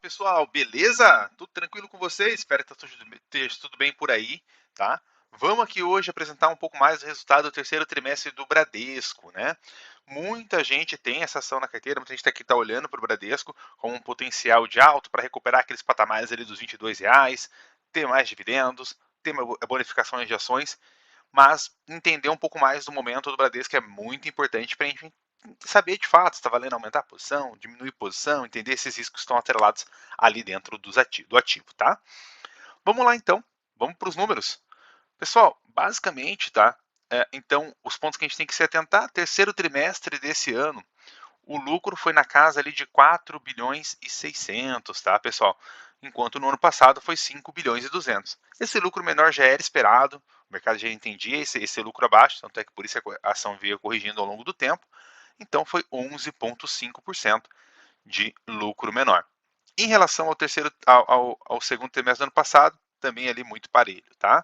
Pessoal, beleza? Tudo tranquilo com vocês? Espero que esteja tudo bem por aí, tá? Vamos aqui hoje apresentar um pouco mais o resultado do terceiro trimestre do Bradesco, né? Muita gente tem essa ação na carteira, muita gente aqui está olhando para o Bradesco com um potencial de alto para recuperar aqueles patamares ali dos R$ 22, ter mais dividendos, ter bonificações de ações, mas entender um pouco mais do momento do Bradesco é muito importante para a gente saber de fato se está valendo aumentar a posição, diminuir a posição, entender esses riscos que estão atrelados ali dentro do ativo, tá? Vamos lá então, vamos para os números. Pessoal, basicamente, tá? Então, os pontos que a gente tem que se atentar, terceiro trimestre desse ano, o lucro foi na casa ali de 4 bilhões e 600, tá, pessoal? Enquanto no ano passado foi 5 bilhões e 200. Esse lucro menor já era esperado, o mercado já entendia esse lucro abaixo, tanto é que por isso a ação veio corrigindo ao longo do tempo. Então foi 11,5% de lucro menor. Em relação ao segundo trimestre do ano passado, também ali muito parelho, tá?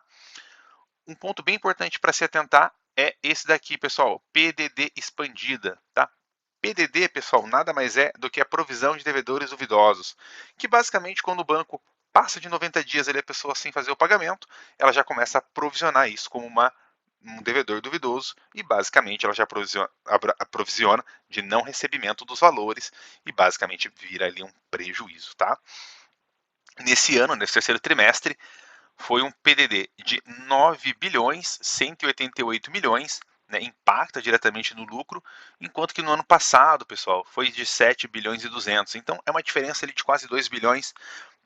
Um ponto bem importante para se atentar é esse daqui, pessoal, PDD expandida, tá? PDD, pessoal, nada mais é do que a provisão de devedores duvidosos, que basicamente quando o banco passa de 90 dias ali a pessoa sem fazer o pagamento, ela já começa a provisionar isso como um devedor duvidoso e basicamente ela já provisiona de não recebimento dos valores e basicamente vira ali um prejuízo, tá? Nesse ano, nesse terceiro trimestre, foi um PDD de 9 bilhões 188 milhões, né, impacta diretamente no lucro, enquanto que no ano passado, pessoal, foi de 7 bilhões e 200. Então é uma diferença ali de quase 2 bilhões,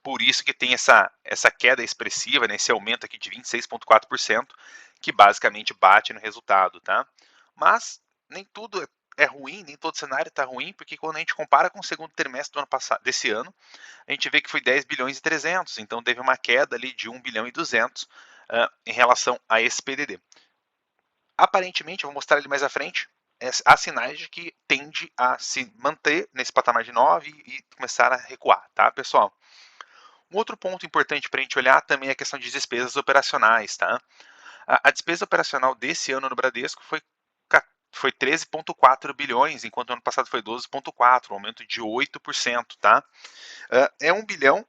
por isso que tem essa queda expressiva, né, esse aumento aqui de 26,4%, que basicamente bate no resultado, tá? Mas nem tudo é ruim, nem todo cenário está ruim, porque quando a gente compara com o segundo trimestre do ano passado, desse ano, a gente vê que foi 10 bilhões e 300, então teve uma queda ali de 1 bilhão e 200 em relação a esse PDD. Aparentemente, eu vou mostrar ele mais à frente, há sinais de que tende a se manter nesse patamar de 9 e começar a recuar, tá, pessoal? Um outro ponto importante para a gente olhar também é a questão de despesas operacionais, tá? A despesa operacional desse ano no Bradesco foi 13,4 bilhões, enquanto no ano passado foi 12,4, um aumento de 8%, tá? É 1 bilhão,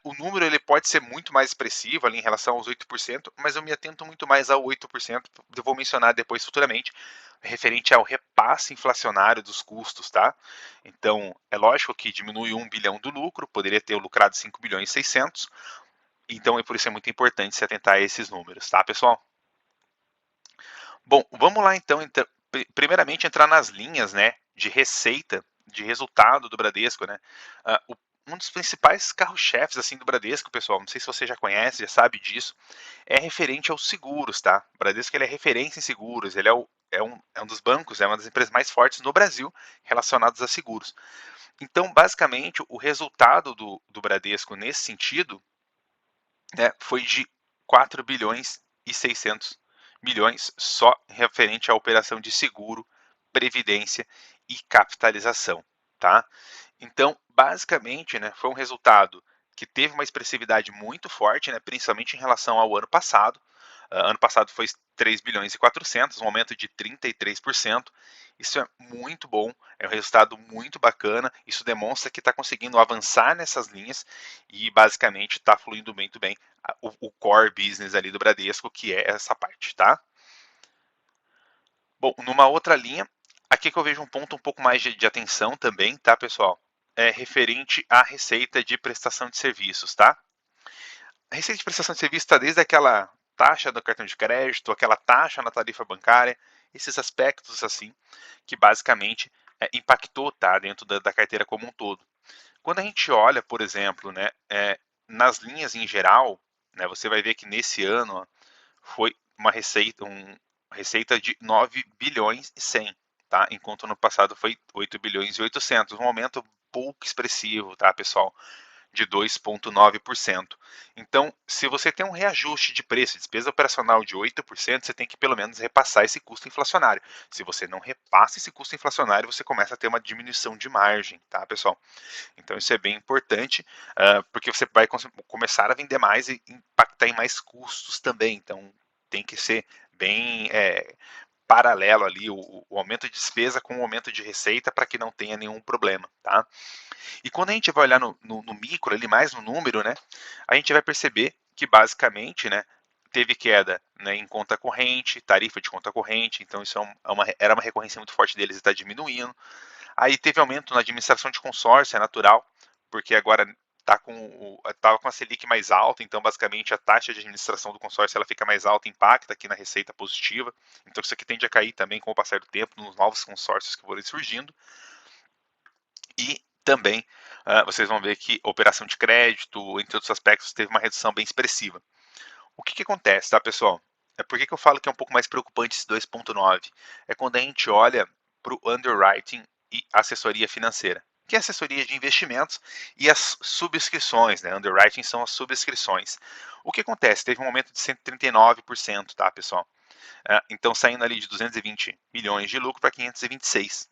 o número ele pode ser muito mais expressivo ali em relação aos 8%, mas eu me atento muito mais ao 8%, eu vou mencionar depois futuramente, referente ao repasse inflacionário dos custos, tá? Então, é lógico que diminui 1 bilhão do lucro, poderia ter lucrado 5 bilhões e 600, então por isso é muito importante se atentar a esses números, tá, pessoal? Bom, vamos lá então, primeiramente entrar nas linhas, né, de receita, de resultado do Bradesco, né? Um dos principais carro-chefes assim do Bradesco, pessoal, não sei se você já conhece, já sabe disso, é referente aos seguros, tá? O Bradesco ele é referência em seguros, ele é um dos bancos, é uma das empresas mais fortes no Brasil relacionadas a seguros. Então, basicamente, o resultado do Bradesco nesse sentido, né, foi de 4 bilhões e 600 milhões só referente à operação de seguro, previdência e capitalização, tá? Então, basicamente, né, foi um resultado que teve uma expressividade muito forte, né, principalmente em relação ao ano passado. Ano passado foi 3 bilhões e 400, um aumento de 33%. Isso é muito bom, é um resultado muito bacana. Isso demonstra que está conseguindo avançar nessas linhas e basicamente está fluindo muito bem o core business ali do Bradesco, que é essa parte, tá? Bom, numa outra linha, aqui que eu vejo um ponto um pouco mais de atenção também, tá, pessoal? É referente à receita de prestação de serviços, tá? A receita de prestação de serviço está desde aquela taxa do cartão de crédito, aquela taxa na tarifa bancária, esses aspectos assim, que basicamente impactou, tá, dentro da carteira como um todo. Quando a gente olha, por exemplo, né, nas linhas em geral, né, você vai ver que nesse ano ó, foi uma receita de 9 bilhões e 100, tá? Enquanto no passado foi 8 bilhões e 800, um aumento pouco expressivo, tá, pessoal? De 2,9%. Então, se você tem um reajuste de preço, despesa operacional de 8%, você tem que pelo menos repassar esse custo inflacionário. Se você não repassa esse custo inflacionário, você começa a ter uma diminuição de margem, tá, pessoal? Então, isso é bem importante, porque você vai começar a vender mais e impactar em mais custos também. Então, tem que ser bem paralelo ali o aumento de despesa com o aumento de receita para que não tenha nenhum problema, tá? E quando a gente vai olhar no micro, ali mais no número, né, a gente vai perceber que basicamente, né, teve queda, né, em conta corrente, tarifa de conta corrente, então isso era uma recorrência muito forte deles e está diminuindo. Aí teve aumento na administração de consórcio, é natural, porque agora estava com a Selic mais alta, então basicamente a taxa de administração do consórcio ela fica mais alta, impacta aqui na receita positiva. Então isso aqui tende a cair também com o passar do tempo nos novos consórcios que forem surgindo. E também vocês vão ver que a operação de crédito, entre outros aspectos, teve uma redução bem expressiva. O que acontece, tá, pessoal? Por que eu falo que é um pouco mais preocupante esse 2,9? É quando a gente olha para o underwriting e assessoria financeira, que é assessoria de investimentos e as subscrições, né? Underwriting são as subscrições. O que acontece? Teve um aumento de 139%, tá, pessoal? Então, saindo ali de 220 milhões de lucro para 526.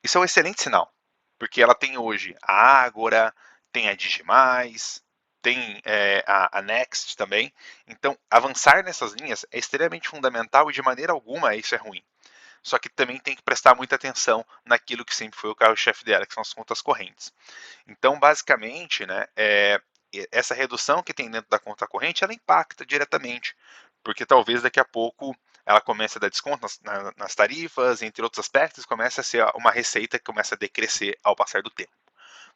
Isso é um excelente sinal, porque ela tem hoje a Ágora, tem a Digimais, tem a Next também. Então, avançar nessas linhas é extremamente fundamental e de maneira alguma isso é ruim. Só que também tem que prestar muita atenção naquilo que sempre foi o carro-chefe dela, que são as contas correntes. Então, basicamente, né, essa redução que tem dentro da conta corrente, ela impacta diretamente, porque talvez daqui a pouco ela comece a dar desconto nas tarifas, entre outros aspectos, comece a ser uma receita que começa a decrescer ao passar do tempo,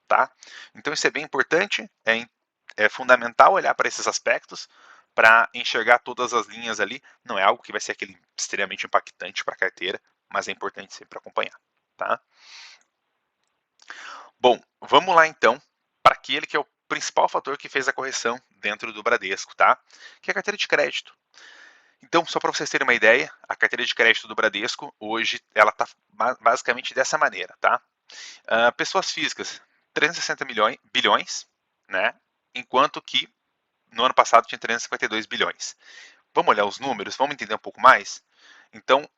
tá? Então isso é bem importante, é fundamental olhar para esses aspectos para enxergar todas as linhas ali. Não é algo que vai ser aquele extremamente impactante para a carteira, mas é importante sempre acompanhar, tá? Bom, vamos lá então para aquele que é o principal fator que fez a correção dentro do Bradesco, tá? Que é a carteira de crédito. Então, só para vocês terem uma ideia, a carteira de crédito do Bradesco, hoje, ela está basicamente dessa maneira, tá? Pessoas físicas, 360 bilhões, né? Enquanto que no ano passado tinha 352 bilhões. Vamos olhar os números, vamos entender um pouco mais? Então,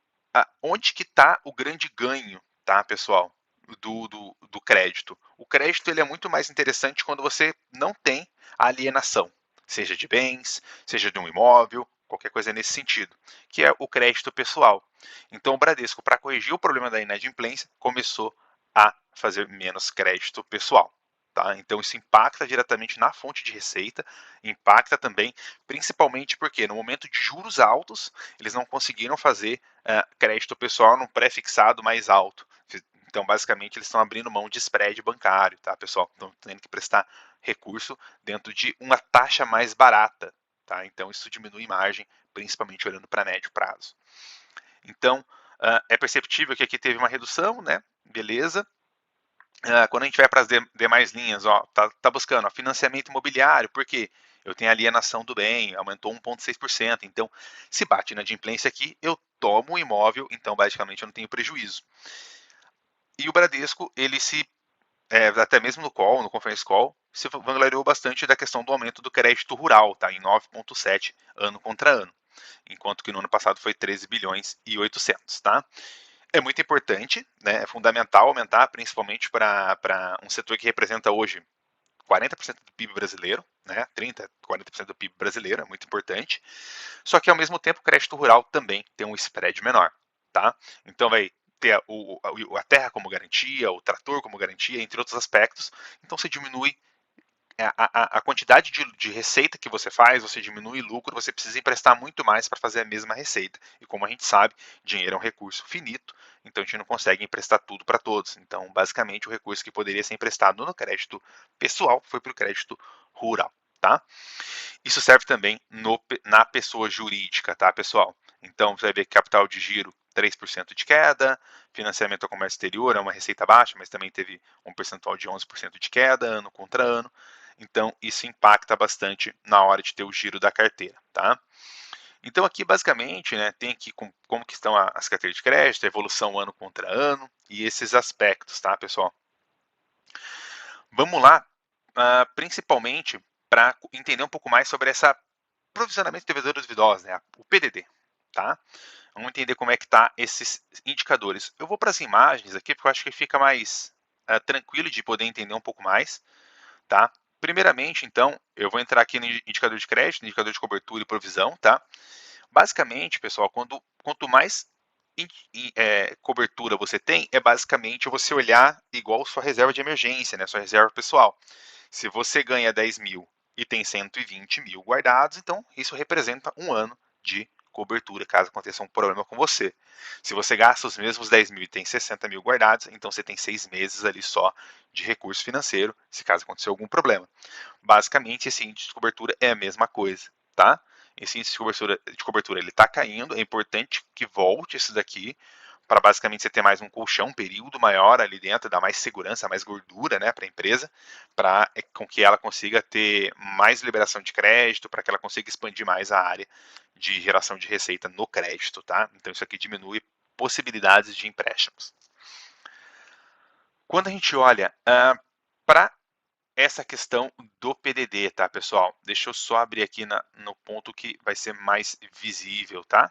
onde que está o grande ganho, tá, pessoal, do crédito? O crédito ele é muito mais interessante quando você não tem a alienação, seja de bens, seja de um imóvel, qualquer coisa nesse sentido, que é o crédito pessoal. Então, o Bradesco, para corrigir o problema da inadimplência, começou a fazer menos crédito pessoal. Tá? Então, isso impacta diretamente na fonte de receita, impacta também, principalmente porque no momento de juros altos, eles não conseguiram fazer crédito pessoal num pré-fixado mais alto. Então, basicamente, eles estão abrindo mão de spread bancário, tá, pessoal? Estão tendo que prestar recurso dentro de uma taxa mais barata, tá? Então, isso diminui margem, principalmente olhando para médio prazo. Então, é perceptível que aqui teve uma redução, né? Beleza. Quando a gente vai para as demais linhas, ó, tá buscando ó, financiamento imobiliário, porque eu tenho alienação do bem, aumentou 1,6%. Então, se bate na inadimplência aqui, eu tomo o imóvel, então basicamente eu não tenho prejuízo. E o Bradesco, ele até mesmo no conference call, se vangloriou bastante da questão do aumento do crédito rural, tá, em 9,7 ano contra ano, enquanto que no ano passado foi 13 bilhões e 800, tá? É muito importante, né, é fundamental aumentar, principalmente para um setor que representa hoje 40% do PIB brasileiro, né, 30%, 40% do PIB brasileiro, é muito importante. Só que, ao mesmo tempo, o crédito rural também tem um spread menor, tá? Então, vai ter a terra como garantia, o trator como garantia, entre outros aspectos. Então, você diminui a quantidade de receita que você faz, você diminui lucro, você precisa emprestar muito mais para fazer a mesma receita. E como a gente sabe, dinheiro é um recurso finito, então a gente não consegue emprestar tudo para todos. Então, basicamente, o recurso que poderia ser emprestado no crédito pessoal foi para o crédito rural, tá? Isso serve também na pessoa jurídica, tá, pessoal? Então, você vai ver que capital de giro 3% de queda, financiamento ao comércio exterior é uma receita baixa, mas também teve um percentual de 11% de queda, ano contra ano. Então, isso impacta bastante na hora de ter o giro da carteira, tá? Então, aqui, basicamente, né, tem aqui como que estão as carteiras de crédito, a evolução ano contra ano e esses aspectos, tá, pessoal? Vamos lá, principalmente para entender um pouco mais sobre essa provisionamento de devedores duvidosos, né, o PDD, tá? Vamos entender como é que tá esses indicadores. Eu vou para as imagens aqui, porque eu acho que fica mais tranquilo de poder entender um pouco mais, tá? Primeiramente, então, eu vou entrar aqui no indicador de crédito, indicador de cobertura e provisão, tá? Basicamente, pessoal, quanto mais cobertura você tem é basicamente você olhar igual sua reserva de emergência, né, sua reserva pessoal. Se você ganha 10 mil e tem 120 mil guardados, então isso representa um ano de cobertura, caso aconteça um problema com você. Se você gasta os mesmos 10 mil e tem 60 mil guardados, então você tem 6 meses ali só de recurso financeiro, se caso acontecer algum problema. Basicamente, esse índice de cobertura é a mesma coisa, tá? Esse índice de cobertura ele está caindo, é importante que volte esse daqui, para basicamente você ter mais um colchão, um período maior ali dentro, dar mais segurança, mais gordura, né, para a empresa, para com que ela consiga ter mais liberação de crédito, para que ela consiga expandir mais a área de geração de receita no crédito, tá? Então isso aqui diminui possibilidades de empréstimos. Quando a gente olha para essa questão do PDD, tá, pessoal? Deixa eu só abrir aqui no ponto que vai ser mais visível, tá?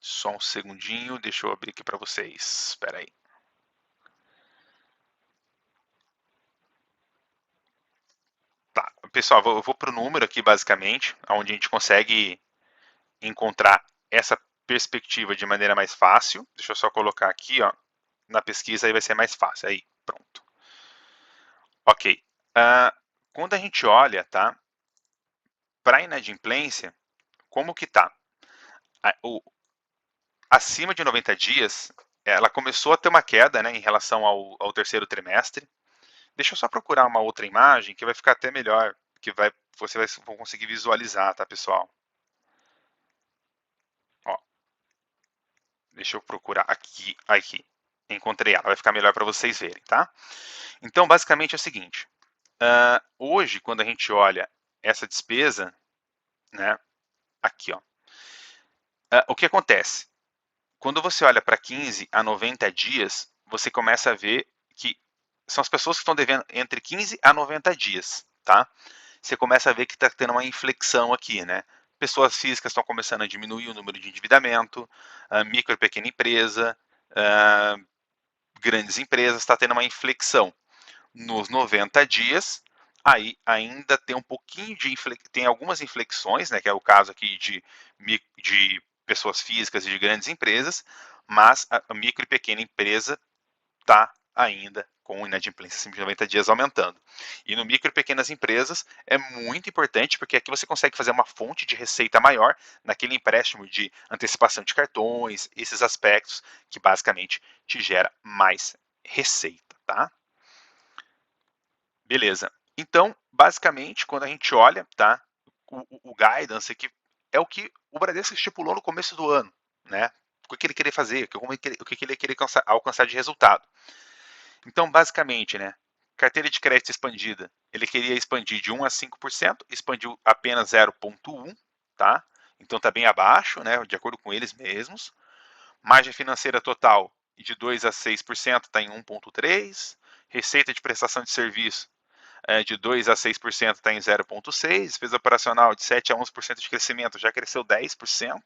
Só um segundinho, deixa eu abrir aqui para vocês. Espera aí. Tá, pessoal, eu vou para o número aqui, basicamente, onde a gente consegue encontrar essa perspectiva de maneira mais fácil. Deixa eu só colocar aqui, ó, na pesquisa, aí vai ser mais fácil. Aí, pronto. Ok. Quando a gente olha, tá, para a inadimplência, como que tá? Acima de 90 dias, ela começou a ter uma queda, né, em relação ao terceiro trimestre. Deixa eu só procurar uma outra imagem que vai ficar até melhor, que você vai conseguir visualizar, tá, pessoal? Ó, deixa eu procurar aqui. Encontrei ela, vai ficar melhor para vocês verem, tá? Então, basicamente é o seguinte, hoje, quando a gente olha essa despesa, né, aqui, ó, o que acontece? Quando você olha para 15 a 90 dias, você começa a ver que são as pessoas que estão devendo entre 15 a 90 dias, tá? Você começa a ver que está tendo uma inflexão aqui, né? Pessoas físicas estão começando a diminuir o número de endividamento, micro e pequena empresa, grandes empresas, está tendo uma inflexão. Nos 90 dias, aí ainda tem um pouquinho tem algumas inflexões, né, que é o caso aqui de pessoas físicas e de grandes empresas, mas a micro e pequena empresa está ainda com inadimplência acima de 90 dias aumentando. E no micro e pequenas empresas é muito importante, porque aqui você consegue fazer uma fonte de receita maior naquele empréstimo de antecipação de cartões, esses aspectos que basicamente te gera mais receita, tá? Beleza. Então, basicamente, quando a gente olha, tá, o guidance aqui é o que o Bradesco estipulou no começo do ano, né? O que ele queria fazer, o que ele queria alcançar de resultado. Então, basicamente, né, carteira de crédito expandida, ele queria expandir de 1 a 5%, expandiu apenas 0,1%, tá? Então está bem abaixo, né, de acordo com eles mesmos. Margem financeira total de 2 a 6% está em 1,3%. Receita de prestação de serviço de 2 a 6% está em 0,6%, despesa operacional de 7 a 11% de crescimento já cresceu 10%.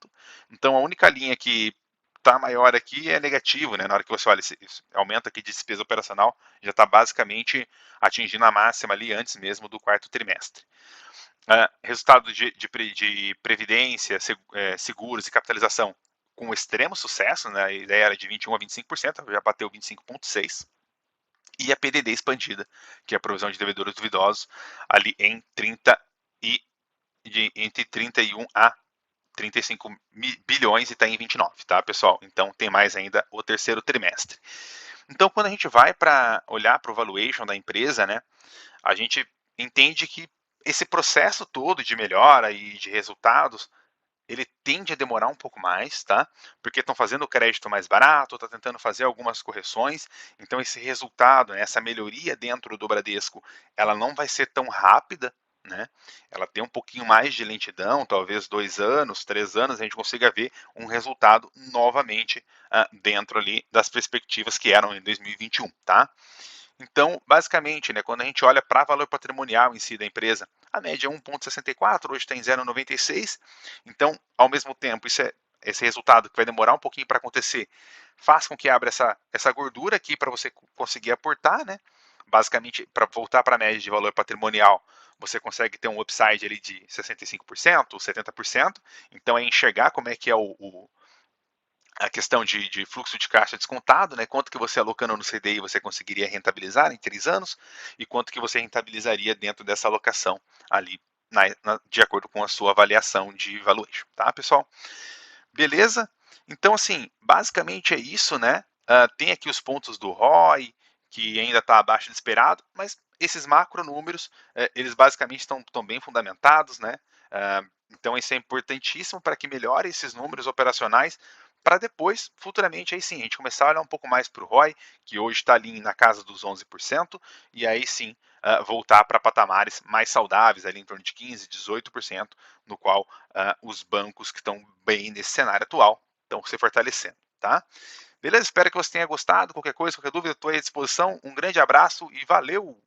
Então a única linha que está maior aqui é negativo, né? Na hora que você olha, esse aumento aqui de despesa operacional já está basicamente atingindo a máxima ali antes mesmo do quarto trimestre. Resultado de previdência, seguros e capitalização com extremo sucesso, né? A ideia era de 21 a 25%, já bateu 25,6%. E a PDD expandida, que é a provisão de devedores duvidosos, ali em entre 31 a 35 bilhões e está em 29, tá, pessoal? Então tem mais ainda o terceiro trimestre. Então, quando a gente vai para olhar para o valuation da empresa, né, a gente entende que esse processo todo de melhora e de resultados ele tende a demorar um pouco mais, tá? Porque estão fazendo o crédito mais barato, está tentando fazer algumas correções, então esse resultado, né, essa melhoria dentro do Bradesco, ela não vai ser tão rápida, né? Ela tem um pouquinho mais de lentidão, talvez 2 anos, 3 anos, a gente consiga ver um resultado novamente dentro ali das perspectivas que eram em 2021, tá? Então, basicamente, né, quando a gente olha para valor patrimonial em si da empresa, a média é 1,64, hoje está em 0,96. Então, ao mesmo tempo, esse resultado que vai demorar um pouquinho para acontecer, faz com que abra essa gordura aqui para você conseguir aportar, né? Basicamente, para voltar para a média de valor patrimonial, você consegue ter um upside ali de 65%, 70%. Então, é enxergar como é que é a questão de fluxo de caixa descontado, né? Quanto que você alocando no CDI você conseguiria rentabilizar em 3 anos e quanto que você rentabilizaria dentro dessa alocação ali, de acordo com a sua avaliação de valuation, tá, pessoal? Beleza? Então, assim, basicamente é isso, né? Tem aqui os pontos do ROI, que ainda está abaixo do esperado, mas esses macro números, eles basicamente estão bem fundamentados, né? Então, isso é importantíssimo para que melhore esses números operacionais, para depois, futuramente, aí sim, a gente começar a olhar um pouco mais para o ROI, que hoje está ali na casa dos 11%, e aí sim, voltar para patamares mais saudáveis, ali em torno de 15%, 18%, no qual os bancos que estão bem nesse cenário atual estão se fortalecendo, tá? Beleza? Espero que você tenha gostado. Qualquer coisa, qualquer dúvida, estou à disposição. Um grande abraço e valeu!